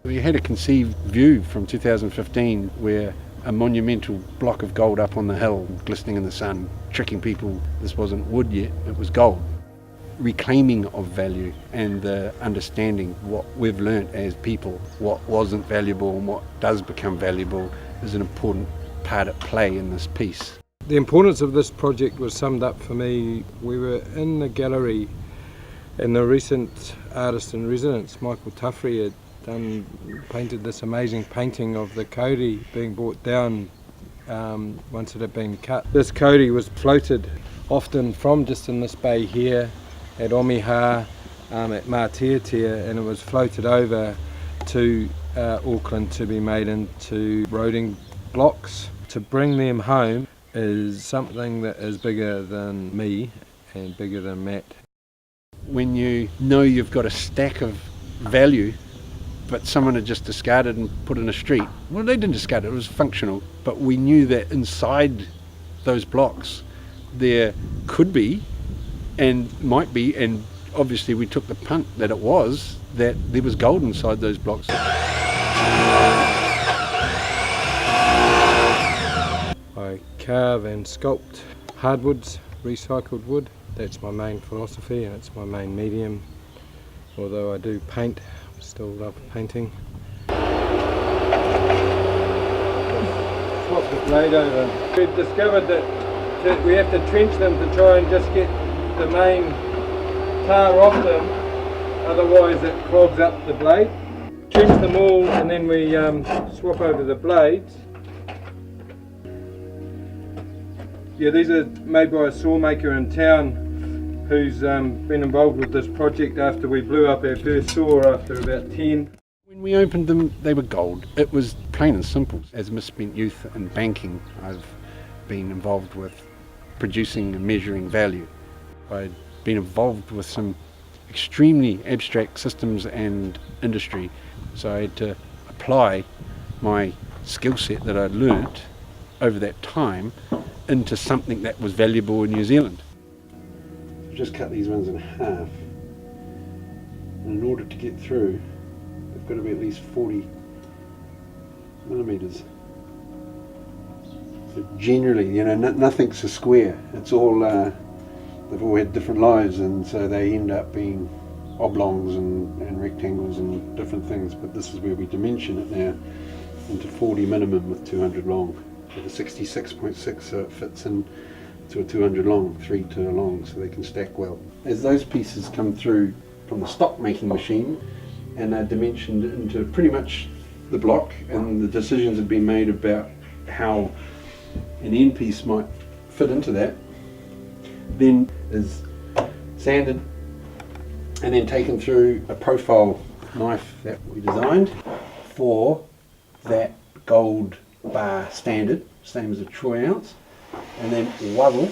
We had a conceived view from 2015 where a monumental block of gold up on the hill, glistening in the sun, tricking people. This wasn't wood yet, it was gold. Reclaiming of value and the understanding what we've learnt as people, what wasn't valuable and what does become valuable, is an important part at play in this piece. The importance of this project was summed up for me. We were in the gallery and the recent artist in residence, Michael Tuffrey, had painted this amazing painting of the Kauri being brought down once it had been cut. This Kauri was floated often from just in this bay here at Omiha, at Mātiatia, and it was floated over to Auckland to be made into roading blocks. To bring them home is something that is bigger than me and bigger than Matt. When you know you've got a stack of value but someone had just discarded and put in a street. Well, they didn't discard it, it was functional, but we knew that inside those blocks there could be and might be, and obviously we took the punt that it was, that there was gold inside those blocks. I carve and sculpt hardwoods, recycled wood. That's my main philosophy and it's my main medium. Although I do paint, I still love painting. Swap the blade over. We've discovered that we have to trench them to try and just get the main tar off them, otherwise it clogs up the blade. Trench them all and then we swap over the blades. Yeah, these are made by a saw maker in town who's been involved with this project after we blew up our first saw after about 10. When we opened them, they were gold. It was plain and simple. As misspent youth in banking, I've been involved with producing and measuring value. I'd been involved with some extremely abstract systems and industry, so I had to apply my skill set that I'd learnt over that time into something that was valuable in New Zealand. Just cut these ones in half, and in order to get through they've got to be at least 40 millimeters. So generally, you know, nothing's a square. It's all they've all had different lives, and so they end up being oblongs and rectangles and different things, but this is where we dimension it now into 40 minimum with 200 long, with a 66.6, so it fits in to a 200 long, 3 to a long, so they can stack well. As those pieces come through from the stock making machine and are dimensioned into pretty much the block, and the decisions have been made about how an end piece might fit into that, then is sanded and then taken through a profile knife that we designed for that gold bar standard, same as a troy ounce. And then waddle,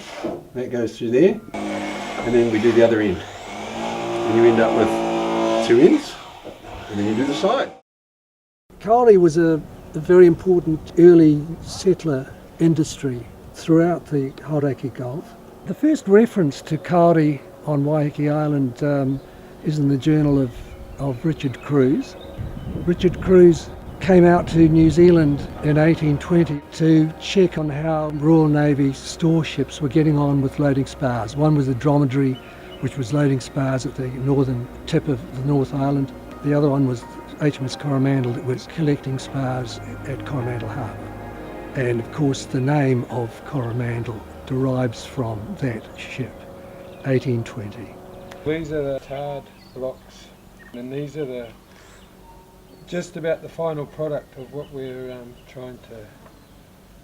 that goes through there, and then we do the other end. And you end up with 2 ends, and then you do the side. Kauri was a very important early settler industry throughout the Harte Gulf. The first reference to Kauri on Waiheke Island is in the journal of Richard Cruise. Richard Cruise came out to New Zealand in 1820 to check on how Royal Navy store ships were getting on with loading spars. One was the Dromedary, which was loading spars at the northern tip of the North Island. The other one was HMS Coromandel, that was collecting spars at Coromandel Harbour. And of course the name of Coromandel derives from that ship, 1820. These are the tarred blocks, and these are just about the final product of what we're trying to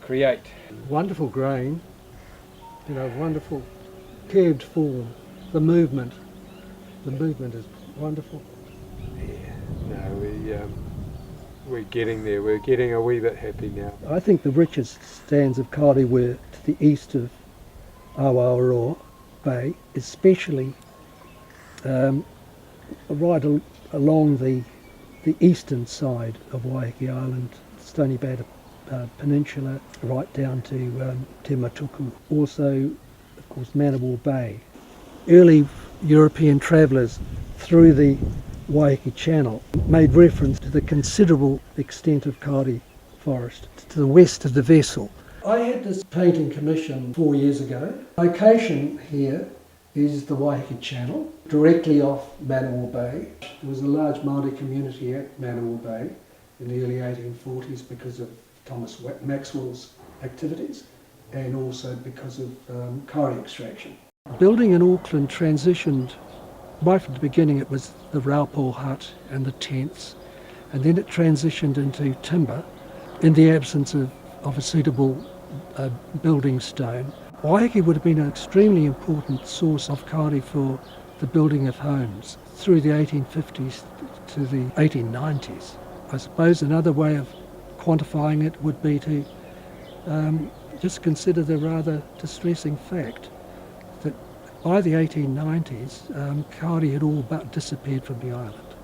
create. Wonderful grain, you know, wonderful curved form, the movement is wonderful. Yeah, no, we're getting there, we're getting a wee bit happy now. I think the richest stands of Kauri were to the east of Awaroa Bay, especially right along the eastern side of Waiheke Island, Stony Batter Peninsula, right down to Te Matuku. Also, of course, Manawar Bay. Early European travellers through the Waiheke Channel made reference to the considerable extent of Kauri forest to the west of the vessel. I had this painting commissioned 4 years ago. Location here is the Waiheke Channel, directly off Manawa Bay. There was a large Māori community at Manawa Bay in the early 1840s because of Thomas Maxwell's activities and also because of kauri extraction. Building in Auckland transitioned, right from the beginning it was the Raupo hut and the tents, and then it transitioned into timber in the absence of a suitable building stone. Waiheke would have been an extremely important source of kauri for the building of homes through the 1850s to the 1890s. I suppose another way of quantifying it would be to just consider the rather distressing fact that by the 1890s, kauri had all but disappeared from the island.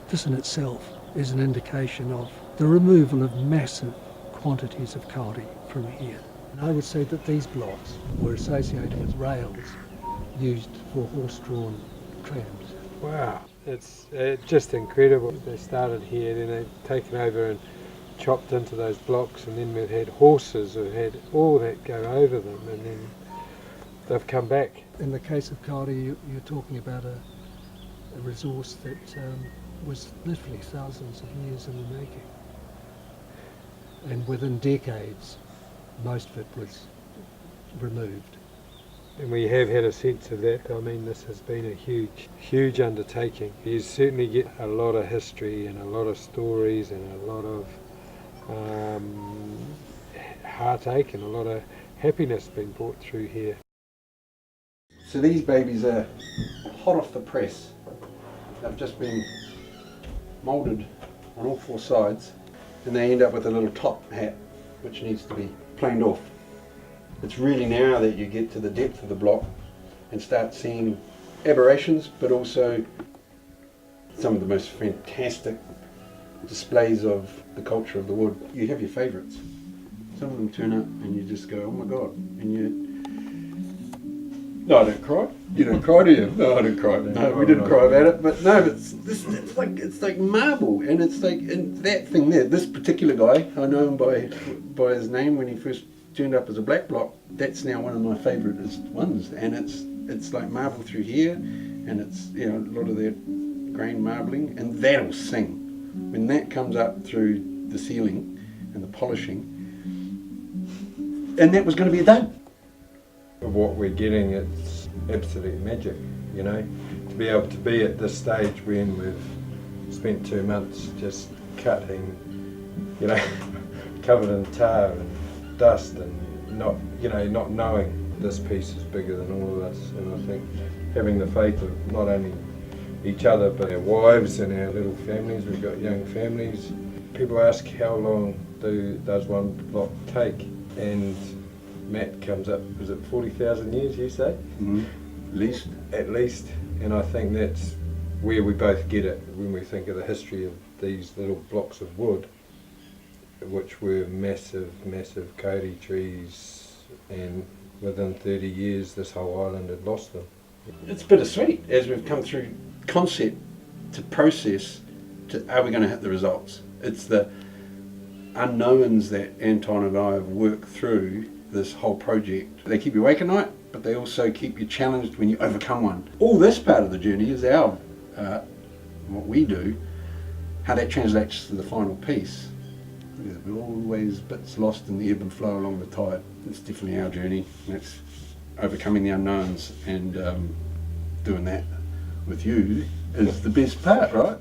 This in itself is an indication of the removal of massive quantities of kauri from here. And I would say that these blocks were associated with rails used for horse-drawn trams. Wow, it's just incredible. They started here, then they've taken over and chopped into those blocks, and then we've had horses who've had all that go over them, and then they've come back. In the case of kauri, you're talking about a resource that was literally thousands of years in the making. And within decades, most of it was removed. And we have had a sense of that. I mean, this has been a huge undertaking. You certainly get a lot of history and a lot of stories and a lot of heartache and a lot of happiness being brought through here. So these babies are hot off the press. They've just been moulded on all four sides, and they end up with a little top hat which needs to be planed off. It's really now that you get to the depth of the block and start seeing aberrations, but also some of the most fantastic displays of the culture of the wood. You have your favourites. Some of them turn up and you just go, oh my god, and you... No, I don't cry. You don't cry, do you? No, I don't cry. No, we didn't cry about it, but no, it's like marble, and it's like, and that thing there, this particular guy, I know him by his name when he first turned up as a black block. That's now one of my favourite ones, and it's like marble through here, and it's, you know, a lot of that grain marbling, and that'll sing. When that comes up through the ceiling and the polishing, and that was going to be a dud. Of what we're getting, it's absolute magic, you know, to be able to be at this stage when we've spent 2 months just cutting, you know, covered in tar and dust, and not knowing this piece is bigger than all of us. And I think having the faith of not only each other but our wives and our little families, we've got young families. People ask how long does one block take, and Matt comes up, is it 40,000 years you say? Mm-hmm. At least. And I think that's where we both get it when we think of the history of these little blocks of wood, which were massive kauri trees, and within 30 years this whole island had lost them. It's bittersweet as we've come through concept to process to are we going to hit the results. It's the unknowns that Anton and I have worked through this whole project. They keep you awake at night, but they also keep you challenged when you overcome one. All this part of the journey is our art, what we do, how that translates to the final piece. There's always bits lost in the ebb and flow along the tide. It's definitely our journey. That's overcoming the unknowns, and doing that with you is the best part, right?